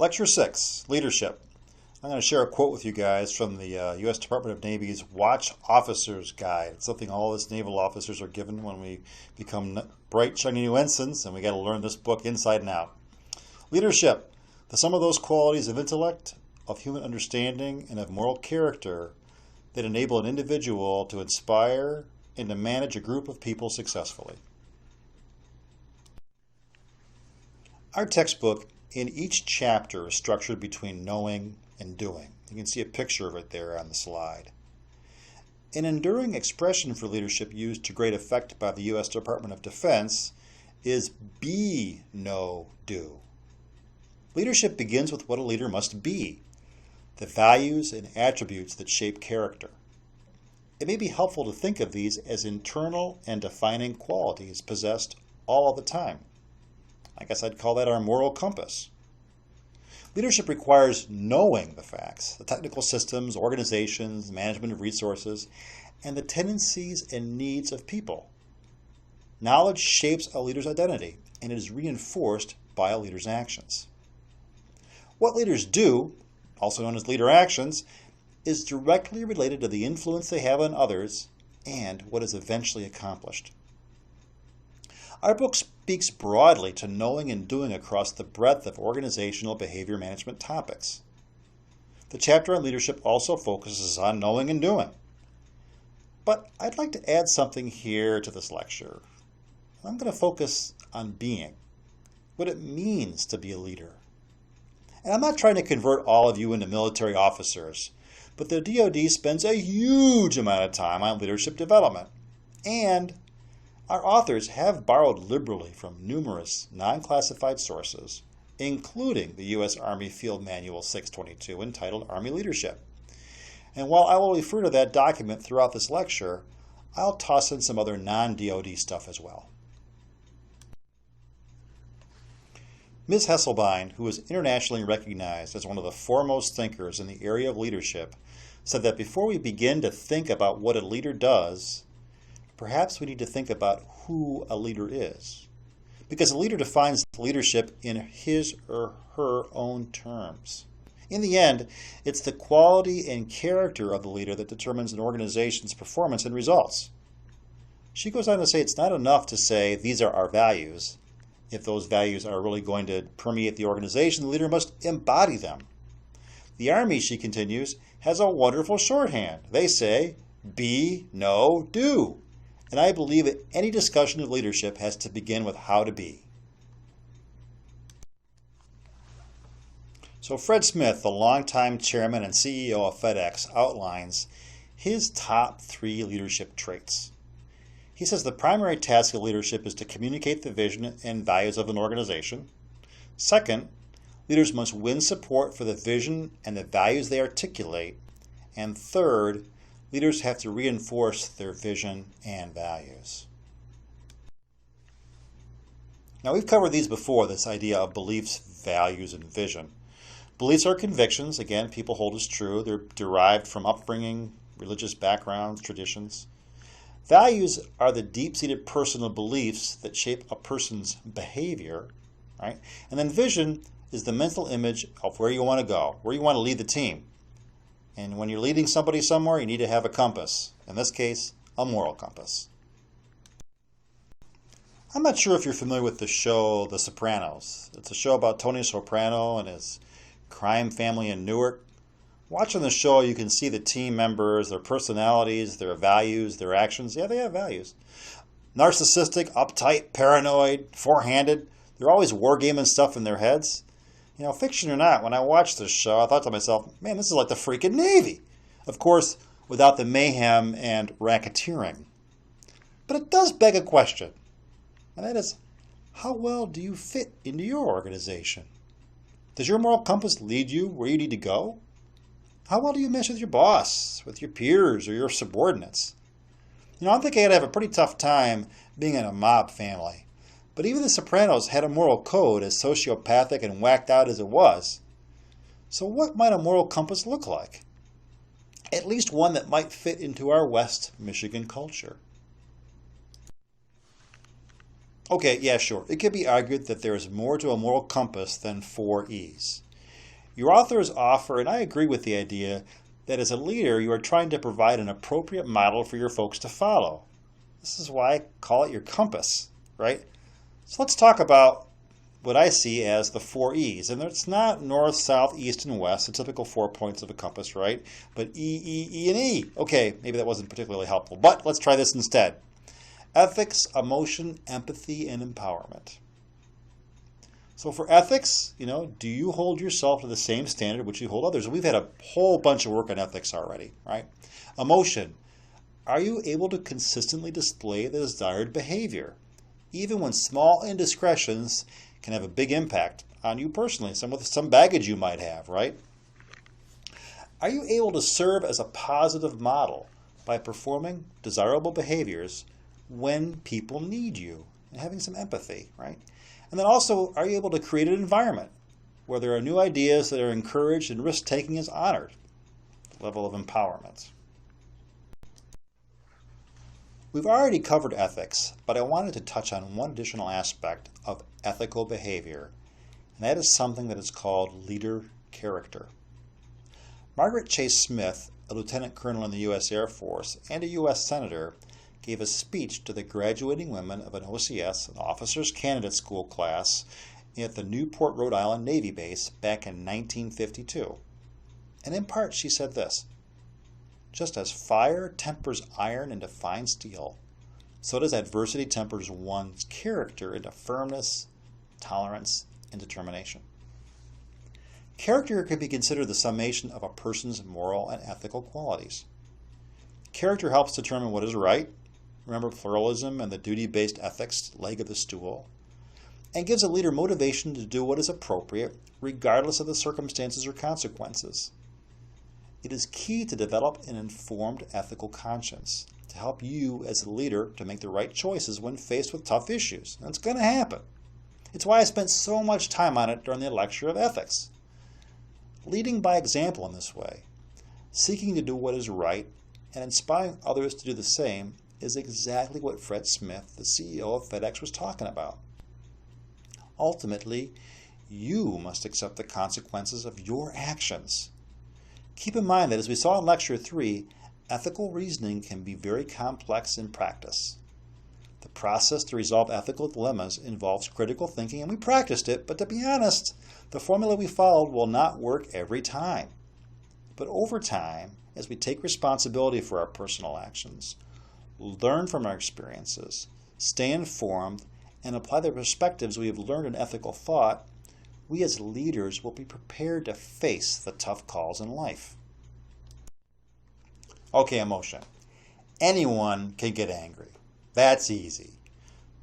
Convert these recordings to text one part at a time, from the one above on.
Lecture 6, Leadership. I'm going to share a quote with you guys from the U.S. Department of Navy's Watch Officer's Guide. It's something all us naval officers are given when we become bright, shiny new ensigns, and we got to learn this book inside and out. Leadership, the sum of those qualities of intellect, of human understanding, and of moral character that enable an individual to inspire and to manage a group of people successfully. Our textbook in each chapter is structured between knowing and doing. You can see a picture of it there on the slide. An enduring expression for leadership used to great effect by the U.S. Department of Defense is be, know, do. Leadership begins with what a leader must be, the values and attributes that shape character. It may be helpful to think of these as internal and defining qualities possessed all of the time. I guess I'd call that our moral compass. Leadership requires knowing the facts, the technical systems, organizations, management of resources, and the tendencies and needs of people. Knowledge shapes a leader's identity, and it is reinforced by a leader's actions. What leaders do, also known as leader actions, is directly related to the influence they have on others and what is eventually accomplished. Our book speaks broadly to knowing and doing across the breadth of organizational behavior management topics. The chapter on leadership also focuses on knowing and doing. But I'd like to add something here to this lecture. I'm going to focus on being, what it means to be a leader. And I'm not trying to convert all of you into military officers, but the DoD spends a huge amount of time on leadership development. And our authors have borrowed liberally from numerous non-classified sources, including the U.S. Army Field Manual 622 entitled Army Leadership. And while I will refer to that document throughout this lecture, I'll toss in some other non-DoD stuff as well. Ms. Hesselbein, who is internationally recognized as one of the foremost thinkers in the area of leadership, said that before we begin to think about what a leader does, perhaps we need to think about who a leader is. Because a leader defines leadership in his or her own terms. In the end, it's the quality and character of the leader that determines an organization's performance and results. She goes on to say it's not enough to say these are our values. If those values are really going to permeate the organization, the leader must embody them. The Army, she continues, has a wonderful shorthand. They say, be, know, do. And I believe that any discussion of leadership has to begin with how to be. So Fred Smith, the longtime chairman and CEO of FedEx, outlines his top 3 leadership traits. He says the primary task of leadership is to communicate the vision and values of an organization. Second, leaders must win support for the vision and the values they articulate. And third, leaders have to reinforce their vision and values. Now, we've covered these before, this idea of beliefs, values, and vision. Beliefs are convictions. Again, people hold as true. They're derived from upbringing, religious backgrounds, traditions. Values are the deep-seated personal beliefs that shape a person's behavior, right? And then vision is the mental image of where you want to go, where you want to lead the team. And when you're leading somebody somewhere, you need to have a compass. In this case, a moral compass. I'm not sure if you're familiar with the show The Sopranos. It's a show about Tony Soprano and his crime family in Newark. Watching the show, you can see the team members, their personalities, their values, their actions. Yeah, they have values. Narcissistic, uptight, paranoid, four-handed. They're always wargaming stuff in their heads. You know, fiction or not, when I watched this show, I thought to myself, man, this is like the freaking Navy. Of course, without the mayhem and racketeering. But it does beg a question, and that is, how well do you fit into your organization? Does your moral compass lead you where you need to go? How well do you mesh with your boss, with your peers, or your subordinates? You know, I'm thinking I'd have a pretty tough time being in a mob family. But even the Sopranos had a moral code, as sociopathic and whacked out as it was. So what might a moral compass look like? At least one that might fit into our West Michigan culture. Okay, yeah, sure. It could be argued that there is more to a moral compass than 4 E's. Your authors offer, and I agree with the idea, that as a leader you are trying to provide an appropriate model for your folks to follow. This is why I call it your compass, right? So let's talk about what I see as the 4 E's. And it's not north, south, east, and west, the typical 4 points of a compass, right? But E, E, E, and E. Okay, maybe that wasn't particularly helpful, but let's try this instead. Ethics, emotion, empathy, and empowerment. So for ethics, do you hold yourself to the same standard which you hold others? We've had a whole bunch of work on ethics already, right? Emotion. Are you able to consistently display the desired behavior, even when small indiscretions can have a big impact on you personally, some baggage you might have, right? Are you able to serve as a positive model by performing desirable behaviors when people need you and having some empathy, right? And then also, are you able to create an environment where there are new ideas that are encouraged and risk-taking is honored? The level of empowerment. We've already covered ethics, but I wanted to touch on one additional aspect of ethical behavior, and that is something that is called leader character. Margaret Chase Smith, a lieutenant colonel in the U.S. Air Force and a U.S. Senator, gave a speech to the graduating women of an OCS, an Officers Candidate School class, at the Newport, Rhode Island Navy base back in 1952. And in part she said this: "Just as fire tempers iron into fine steel, so does adversity tempers one's character into firmness, tolerance, and determination." Character can be considered the summation of a person's moral and ethical qualities. Character helps determine what is right, remember pluralism and the duty-based ethics leg of the stool, and gives a leader motivation to do what is appropriate, regardless of the circumstances or consequences. It is key to develop an informed ethical conscience to help you as a leader to make the right choices when faced with tough issues. And it's going to happen. It's why I spent so much time on it during the lecture of ethics. Leading by example in this way, seeking to do what is right, and inspiring others to do the same is exactly what Fred Smith, the CEO of FedEx, was talking about. Ultimately, you must accept the consequences of your actions. Keep in mind that, as we saw in Lecture 3, ethical reasoning can be very complex in practice. The process to resolve ethical dilemmas involves critical thinking, and we practiced it, but to be honest, the formula we followed will not work every time. But over time, as we take responsibility for our personal actions, learn from our experiences, stay informed, and apply the perspectives we have learned in ethical thought, we as leaders will be prepared to face the tough calls in life. Okay, emotion. Anyone can get angry. That's easy.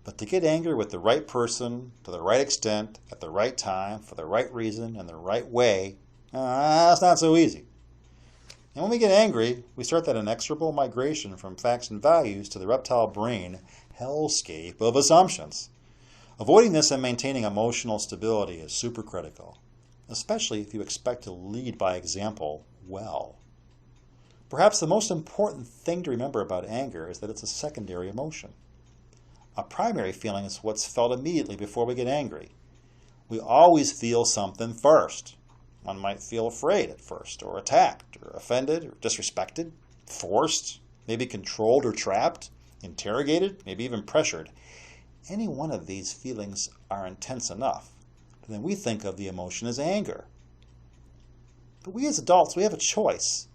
But to get angry with the right person, to the right extent, at the right time, for the right reason, and the right way, that's not so easy. And when we get angry, we start that inexorable migration from facts and values to the reptile brain hellscape of assumptions. Avoiding this and maintaining emotional stability is super critical, especially if you expect to lead by example well. Perhaps the most important thing to remember about anger is that it's a secondary emotion. A primary feeling is what's felt immediately before we get angry. We always feel something first. One might feel afraid at first, or attacked, or offended, or disrespected, forced, maybe controlled or trapped, interrogated, maybe even pressured. Any one of these feelings are intense enough, and then we think of the emotion as anger. But we as adults, we have a choice.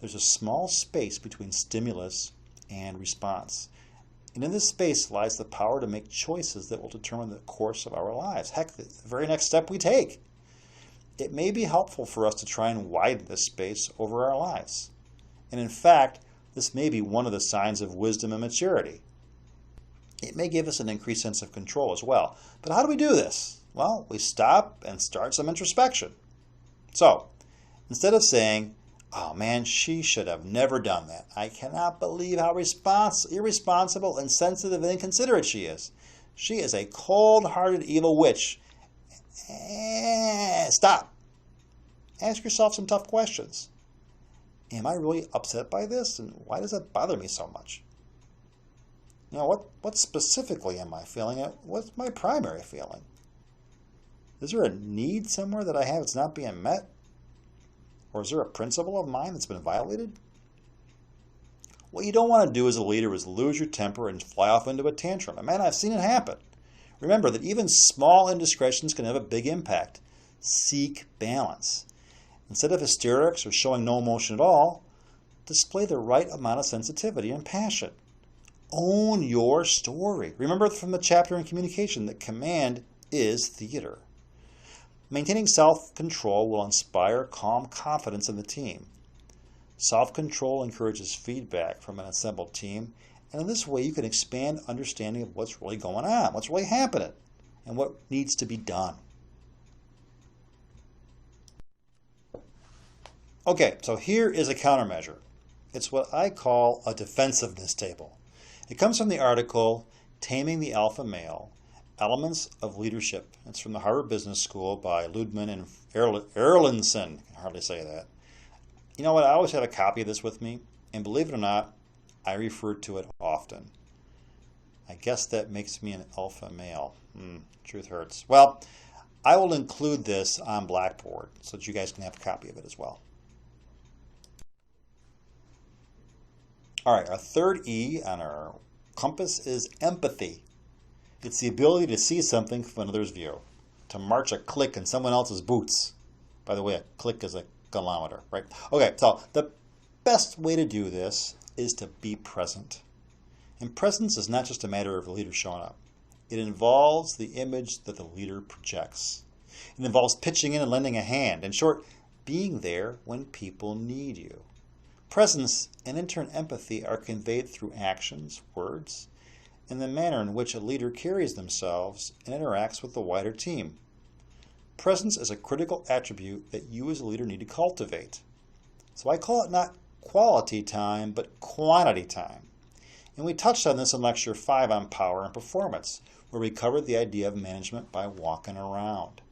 There's a small space between stimulus and response. And in this space lies the power to make choices that will determine the course of our lives. Heck, the very next step we take. It may be helpful for us to try and widen this space over our lives. And in fact, this may be one of the signs of wisdom and maturity. It may give us an increased sense of control as well. But how do we do this? Well, we stop and start some introspection. So, instead of saying, "Oh man, she should have never done that. I cannot believe how irresponsible, insensitive, and inconsiderate she is. She is a cold-hearted evil witch." Stop. Ask yourself some tough questions. Am I really upset by this? And why does it bother me so much? What specifically am I feeling? What's my primary feeling? Is there a need somewhere that I have that's not being met? Or is there a principle of mine that's been violated? What you don't want to do as a leader is lose your temper and fly off into a tantrum. And man, I've seen it happen. Remember that even small indiscretions can have a big impact. Seek balance. Instead of hysterics or showing no emotion at all, display the right amount of sensitivity and passion. Own your story. Remember from the chapter in communication that command is theater. Maintaining self-control will inspire calm confidence in the team. Self-control encourages feedback from an assembled team, and in this way you can expand understanding of what's really going on, what's really happening, and what needs to be done. Okay, so here is a countermeasure. It's what I call a defensiveness table. It comes from the article, Taming the Alpha Male, Elements of Leadership. It's from the Harvard Business School by Ludman and Erlandson. I can hardly say that. You know what? I always had a copy of this with me, and believe it or not, I refer to it often. I guess that makes me an alpha male. Truth hurts. Well, I will include this on Blackboard so that you guys can have a copy of it as well. All right, our third E on our compass is empathy. It's the ability to see something from another's view, to march a click in someone else's boots. By the way, a click is a kilometer, right? Okay, so the best way to do this is to be present. And presence is not just a matter of the leader showing up. It involves the image that the leader projects. It involves pitching in and lending a hand. In short, being there when people need you. Presence and in turn empathy are conveyed through actions, words, and the manner in which a leader carries themselves and interacts with the wider team. Presence is a critical attribute that you as a leader need to cultivate. So I call it not quality time, but quantity time. And we touched on this in Lecture 5 on power and performance, where we covered the idea of management by walking around.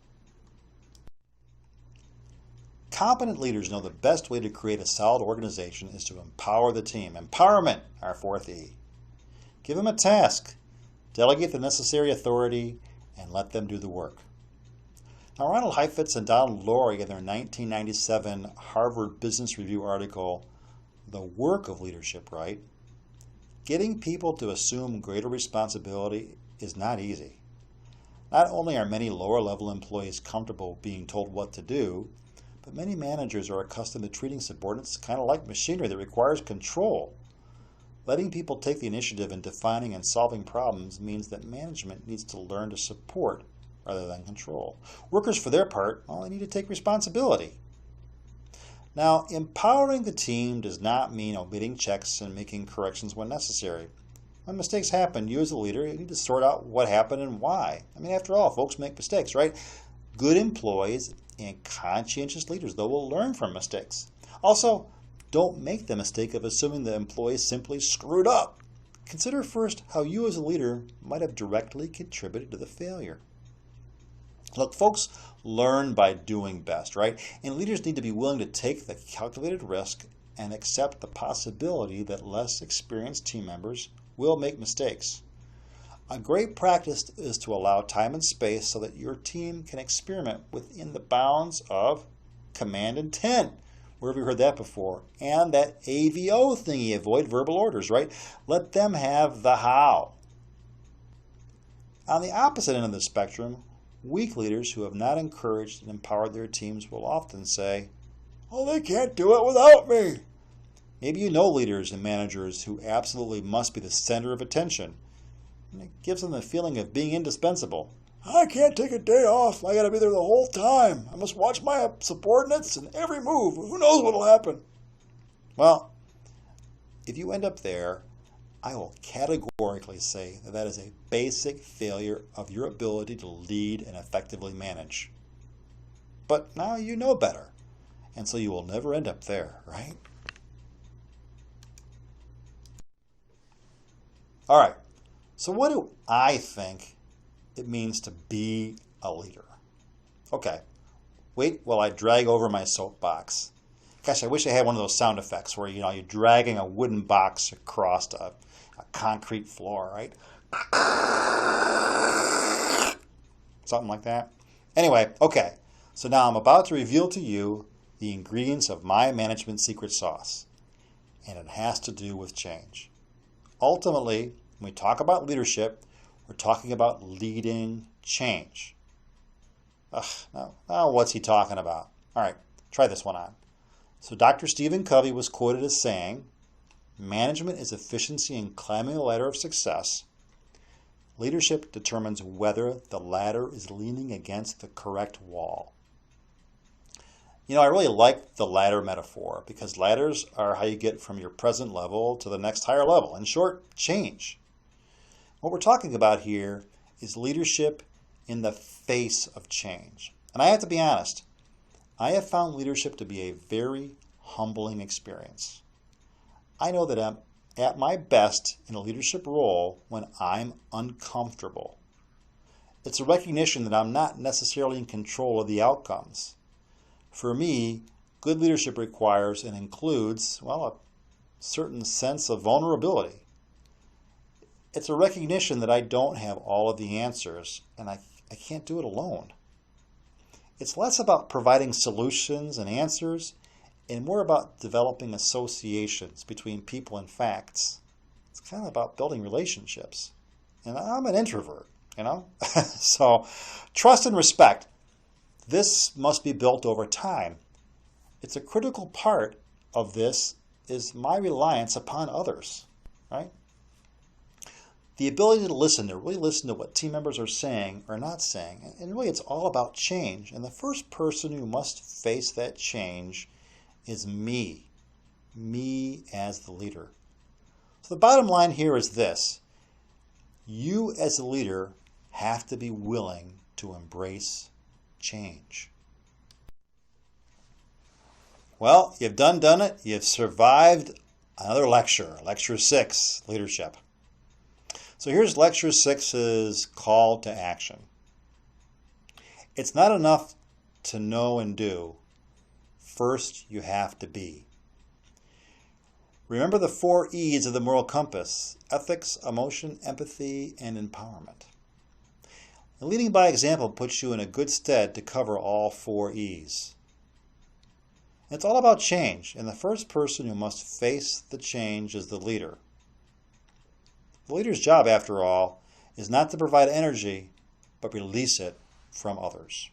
Competent leaders know the best way to create a solid organization is to empower the team. Empowerment, our fourth E. Give them a task, delegate the necessary authority, and let them do the work. Now, Ronald Heifetz and Donald Laurie in their 1997 Harvard Business Review article, The Work of Leadership, write, getting people to assume greater responsibility is not easy. Not only are many lower-level employees comfortable being told what to do, but many managers are accustomed to treating subordinates kind of like machinery that requires control. Letting people take the initiative in defining and solving problems means that management needs to learn to support rather than control. Workers, for their part, well, they need to take responsibility. Now, empowering the team does not mean omitting checks and making corrections when necessary. When mistakes happen, you as a leader, you need to sort out what happened and why. I mean, after all, folks make mistakes, right? Good employees and conscientious leaders, though, will learn from mistakes. Also, don't make the mistake of assuming the employee simply screwed up. Consider first how you as a leader might have directly contributed to the failure. Look, folks learn by doing best, right? And leaders need to be willing to take the calculated risk and accept the possibility that less experienced team members will make mistakes. A great practice is to allow time and space so that your team can experiment within the bounds of command intent. Where have you heard that before? And that AVO thingy, avoid verbal orders, right? Let them have the how. On the opposite end of the spectrum, weak leaders who have not encouraged and empowered their teams will often say, "Oh, they can't do it without me." Maybe you know leaders and managers who absolutely must be the center of attention. And it gives them the feeling of being indispensable. I can't take a day off. I got to be there the whole time. I must watch my subordinates and every move. Who knows what will happen? Well, if you end up there, I will categorically say that that is a basic failure of your ability to lead and effectively manage. But now you know better, and so you will never end up there, right? All right, so what do I think it means to be a leader? Okay, wait while I drag over my soapbox. Gosh, I wish I had one of those sound effects where, you're dragging a wooden box across a concrete floor, right? Something like that. Anyway, okay, so now I'm about to reveal to you the ingredients of my management secret sauce, and it has to do with change. Ultimately, when we talk about leadership, we're talking about leading change. Now what's he talking about? All right, try this one on. So Dr. Stephen Covey was quoted as saying, "Management is efficiency in climbing the ladder of success. Leadership determines whether the ladder is leaning against the correct wall." You know, I really like the ladder metaphor because ladders are how you get from your present level to the next higher level. In short, change. What we're talking about here is leadership in the face of change. And I have to be honest, I have found leadership to be a very humbling experience. I know that I'm at my best in a leadership role when I'm uncomfortable. It's a recognition that I'm not necessarily in control of the outcomes. For me, good leadership requires and includes, well, a certain sense of vulnerability. It's a recognition that I don't have all of the answers and I can't do it alone. It's less about providing solutions and answers and more about developing associations between people and facts. It's kind of about building relationships. And I'm an introvert, So trust and respect. This must be built over time. It's a critical part of this is my reliance upon others, right? The ability to really listen to what team members are saying or not saying. And really it's all about change. And the first person who must face that change is me as the leader. So the bottom line here is this. You as a leader have to be willing to embrace change. Well, you've done it. You've survived another lecture, Lecture 6, Leadership. So here's Lecture 6's call to action. It's not enough to know and do. First, you have to be. Remember the 4 E's of the moral compass: ethics, emotion, empathy, and empowerment. And leading by example puts you in a good stead to cover all 4 E's. It's all about change, and the first person who must face the change is the leader. The leader's job, after all, is not to provide energy, but release it from others.